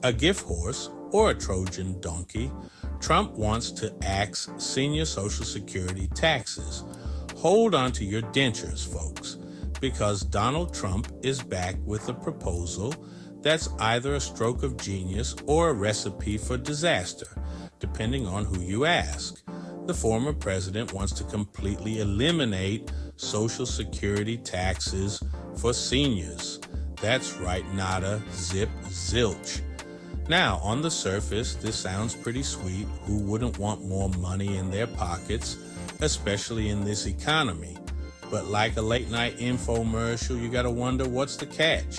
a gift horse, or a Trojan donkey, Trump wants to axe senior Social Security taxes. Hold on to your dentures, folks, because Donald Trump is back with a proposal that's either a stroke of genius or a recipe for disaster, depending on who you ask. The former president wants to completely eliminate Social Security taxes for seniors. That's right, nada, zip, zilch. Now, on the surface, this sounds pretty sweet. Who wouldn't want more money in their pockets, especially in this economy? But like a late-night infomercial, you gotta wonder, what's the catch?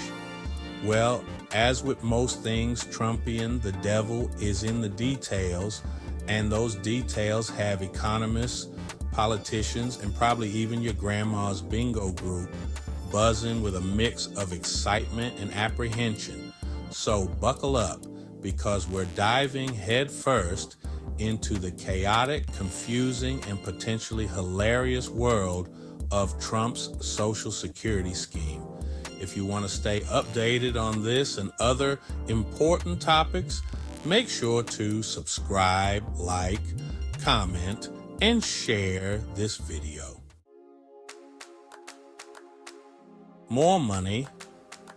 Well, as with most things Trumpian, the devil is in the details, and those details have economists, politicians, and probably even your grandma's bingo group buzzing with a mix of excitement and apprehension. So buckle up, because we're diving headfirst into the chaotic, confusing, and potentially hilarious world of Trump's Social Security scheme. If you want to stay updated on this and other important topics, make sure to subscribe, like, comment, and share this video. More money,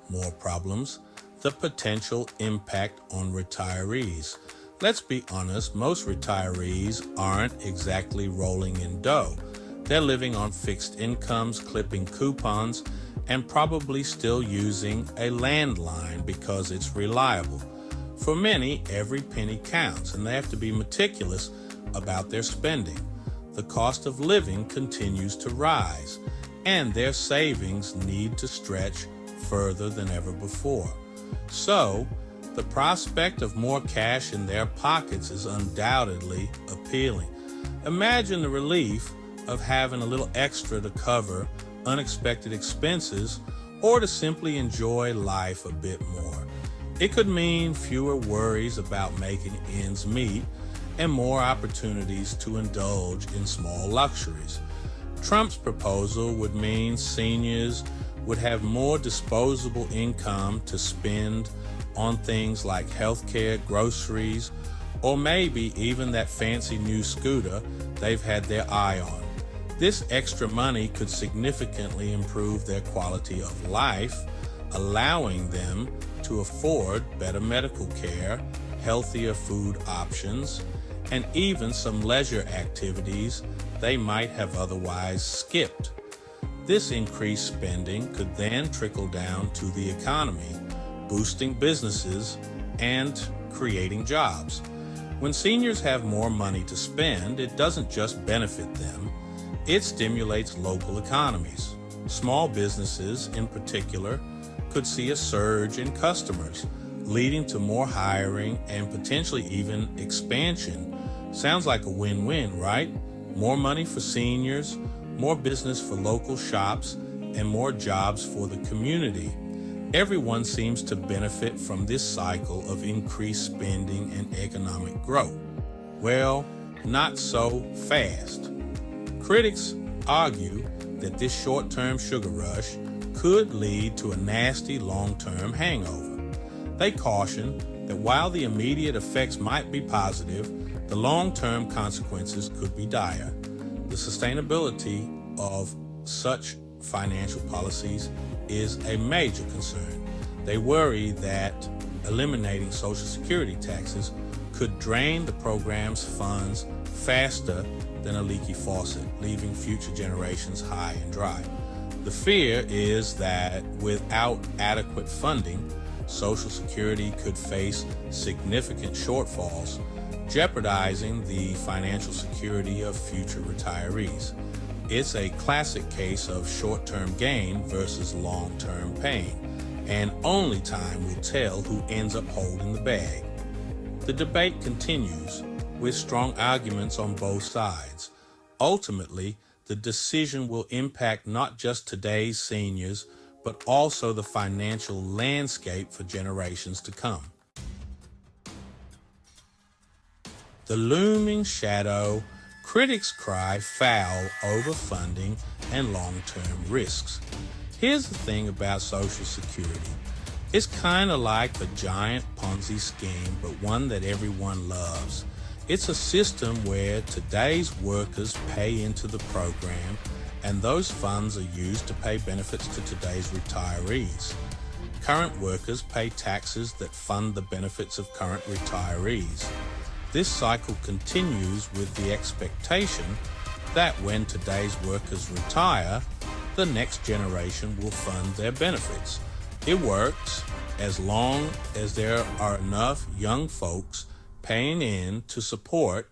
more problems, the potential impact on retirees. Let's be honest, most retirees aren't exactly rolling in dough. They're living on fixed incomes, clipping coupons, and probably still using a landline because it's reliable. For many, every penny counts, and they have to be meticulous about their spending. The cost of living continues to rise, and their savings need to stretch further than ever before. So, the prospect of more cash in their pockets is undoubtedly appealing. Imagine the relief of having a little extra to cover unexpected expenses or to simply enjoy life a bit more. It could mean fewer worries about making ends meet and more opportunities to indulge in small luxuries. Trump's proposal would mean seniors would have more disposable income to spend on things like healthcare, groceries, or maybe even that fancy new scooter they've had their eye on. This extra money could significantly improve their quality of life, allowing them to afford better medical care, healthier food options, and even some leisure activities they might have otherwise skipped. This increased spending could then trickle down to the economy, boosting businesses and creating jobs. When seniors have more money to spend, it doesn't just benefit them, it stimulates local economies. Small businesses, in particular, could see a surge in customers, leading to more hiring and potentially even expansion. Sounds like a win-win, right? More money for seniors, more business for local shops, and more jobs for the community. Everyone seems to benefit from this cycle of increased spending and economic growth. Well, not so fast. Critics argue that this short-term sugar rush could lead to a nasty long-term hangover. They caution that while the immediate effects might be positive, the long-term consequences could be dire. The sustainability of such financial policies is a major concern. They worry that eliminating Social Security taxes could drain the program's funds faster than a leaky faucet, leaving future generations high and dry. The fear is that without adequate funding, Social Security could face significant shortfalls, jeopardizing the financial security of future retirees. It's a classic case of short-term gain versus long-term pain, and only time will tell who ends up holding the bag. The debate continues, with strong arguments on both sides. Ultimately, the decision will impact not just today's seniors, but also the financial landscape for generations to come. The looming shadow, critics cry foul over funding and long-term risks. Here's the thing about Social Security. It's kind of like a giant Ponzi scheme, but one that everyone loves. It's a system where today's workers pay into the program, and those funds are used to pay benefits to today's retirees. Current workers pay taxes that fund the benefits of current retirees. This cycle continues with the expectation that when today's workers retire, the next generation will fund their benefits. It works as long as there are enough young folks paying in to support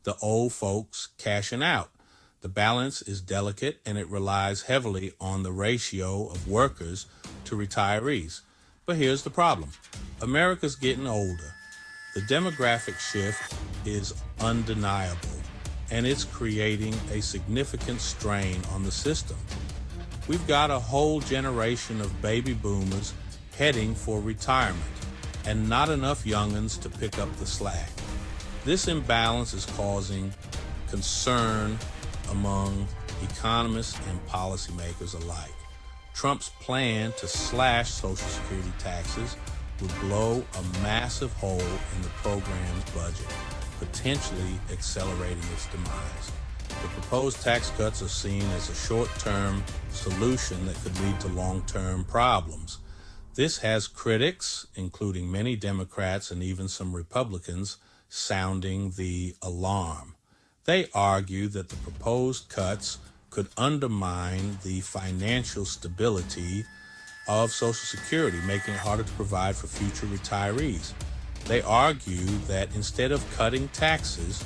the old folks cashing out. The balance is delicate and it relies heavily on the ratio of workers to retirees. But here's the problem. America's getting older. The demographic shift is undeniable, and it's creating a significant strain on the system. We've got a whole generation of baby boomers heading for retirement, and not enough young'uns to pick up the slack. This imbalance is causing concern among economists and policymakers alike. Trump's plan to slash Social Security taxes would blow a massive hole in the program's budget, potentially accelerating its demise. The proposed tax cuts are seen as a short-term solution that could lead to long-term problems. This has critics, including many Democrats and even some Republicans, sounding the alarm. They argue that the proposed cuts could undermine the financial stability of Social Security, making it harder to provide for future retirees. They argue that instead of cutting taxes,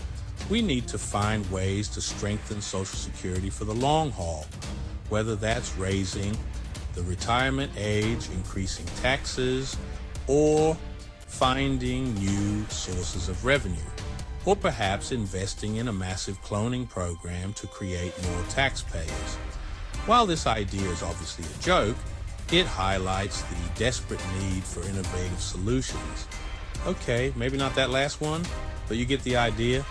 we need to find ways to strengthen Social Security for the long haul, whether that's raising the retirement age, increasing taxes, or finding new sources of revenue, or perhaps investing in a massive cloning program to create more taxpayers. While this idea is obviously a joke, it highlights the desperate need for innovative solutions. Okay, maybe not that last one, but you get the idea.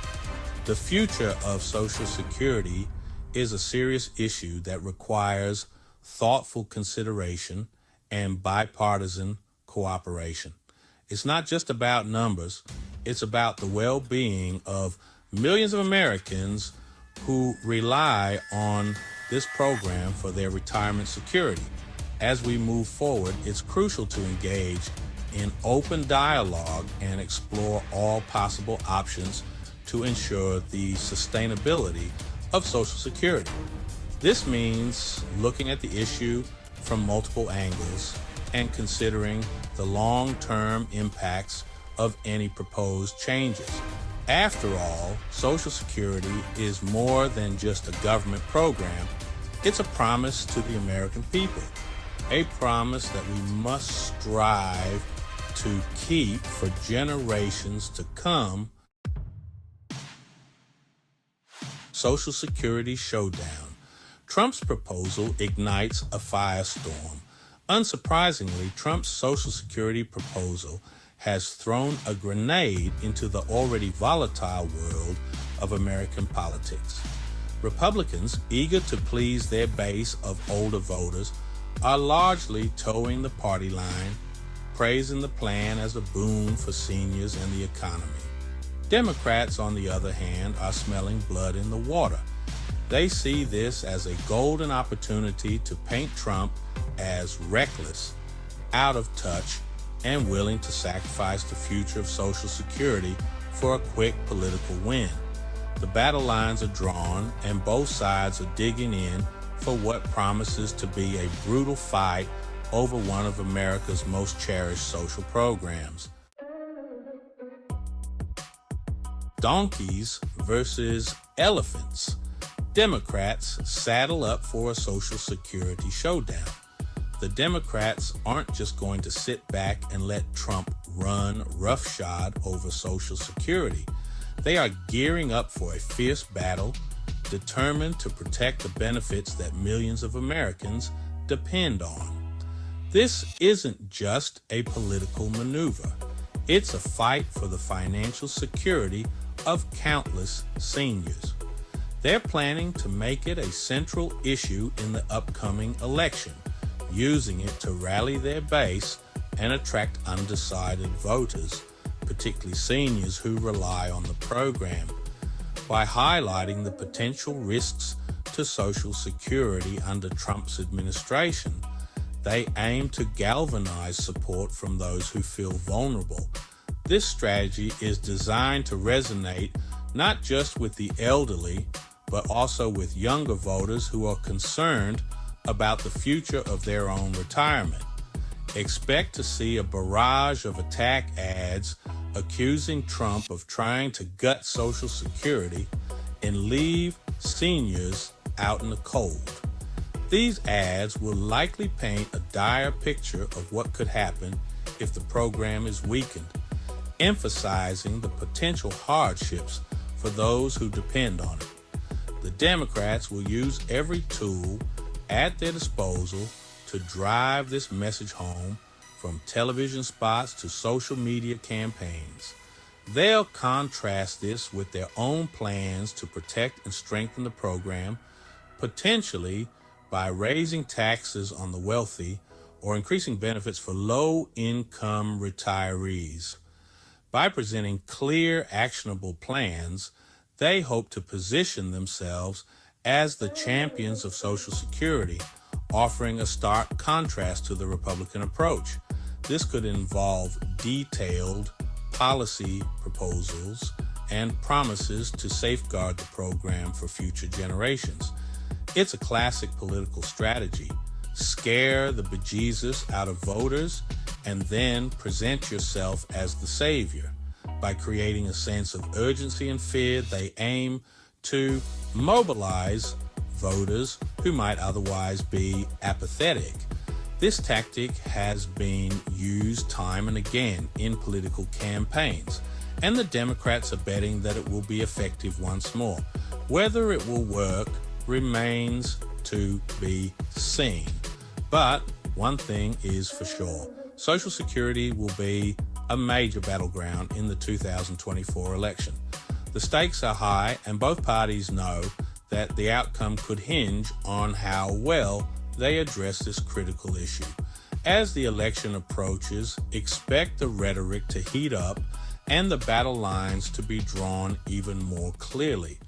The future of Social Security is a serious issue that requires thoughtful consideration and bipartisan cooperation. It's not just about numbers, it's about the well-being of millions of Americans who rely on this program for their retirement security. As we move forward, it's crucial to engage in open dialogue and explore all possible options to ensure the sustainability of Social Security. This means looking at the issue from multiple angles and considering the long-term impacts of any proposed changes. After all, Social Security is more than just a government program. It's a promise to the American people, a promise that we must strive to keep for generations to come. Social Security Showdown. Trump's proposal ignites a firestorm. Unsurprisingly, Trump's Social Security proposal has thrown a grenade into the already volatile world of American politics. Republicans, eager to please their base of older voters, are largely towing the party line, praising the plan as a boon for seniors and the economy. Democrats, on the other hand, are smelling blood in the water. They see this as a golden opportunity to paint Trump as reckless, out of touch, and willing to sacrifice the future of Social Security for a quick political win. The battle lines are drawn, and both sides are digging in for what promises to be a brutal fight over one of America's most cherished social programs. Donkeys versus elephants. Democrats saddle up for a Social Security showdown. The Democrats aren't just going to sit back and let Trump run roughshod over Social Security. They are gearing up for a fierce battle, determined to protect the benefits that millions of Americans depend on. This isn't just a political maneuver. It's a fight for the financial security of countless seniors. They're planning to make it a central issue in the upcoming election, using it to rally their base and attract undecided voters, particularly seniors who rely on the program. By highlighting the potential risks to Social Security under Trump's administration, they aim to galvanize support from those who feel vulnerable. This strategy is designed to resonate not just with the elderly, but also with younger voters who are concerned about the future of their own retirement. Expect to see a barrage of attack ads accusing Trump of trying to gut Social Security and leave seniors out in the cold. These ads will likely paint a dire picture of what could happen if the program is weakened, emphasizing the potential hardships for those who depend on it. The Democrats will use every tool at their disposal to drive this message home, from television spots to social media campaigns. They'll contrast this with their own plans to protect and strengthen the program, potentially by raising taxes on the wealthy or increasing benefits for low-income retirees. By presenting clear, actionable plans, they hope to position themselves as the champions of Social Security, offering a stark contrast to the Republican approach. This could involve detailed policy proposals and promises to safeguard the program for future generations. It's a classic political strategy. Scare the bejesus out of voters and then present yourself as the savior. By creating a sense of urgency and fear, they aim to mobilize voters who might otherwise be apathetic. This tactic has been used time and again in political campaigns, and the Democrats are betting that it will be effective once more. Whether it will work remains to be seen. But one thing is for sure: Social Security will be a major battleground in the 2024 election. The stakes are high, and both parties know that the outcome could hinge on how well they address this critical issue. As the election approaches, expect the rhetoric to heat up and the battle lines to be drawn even more clearly.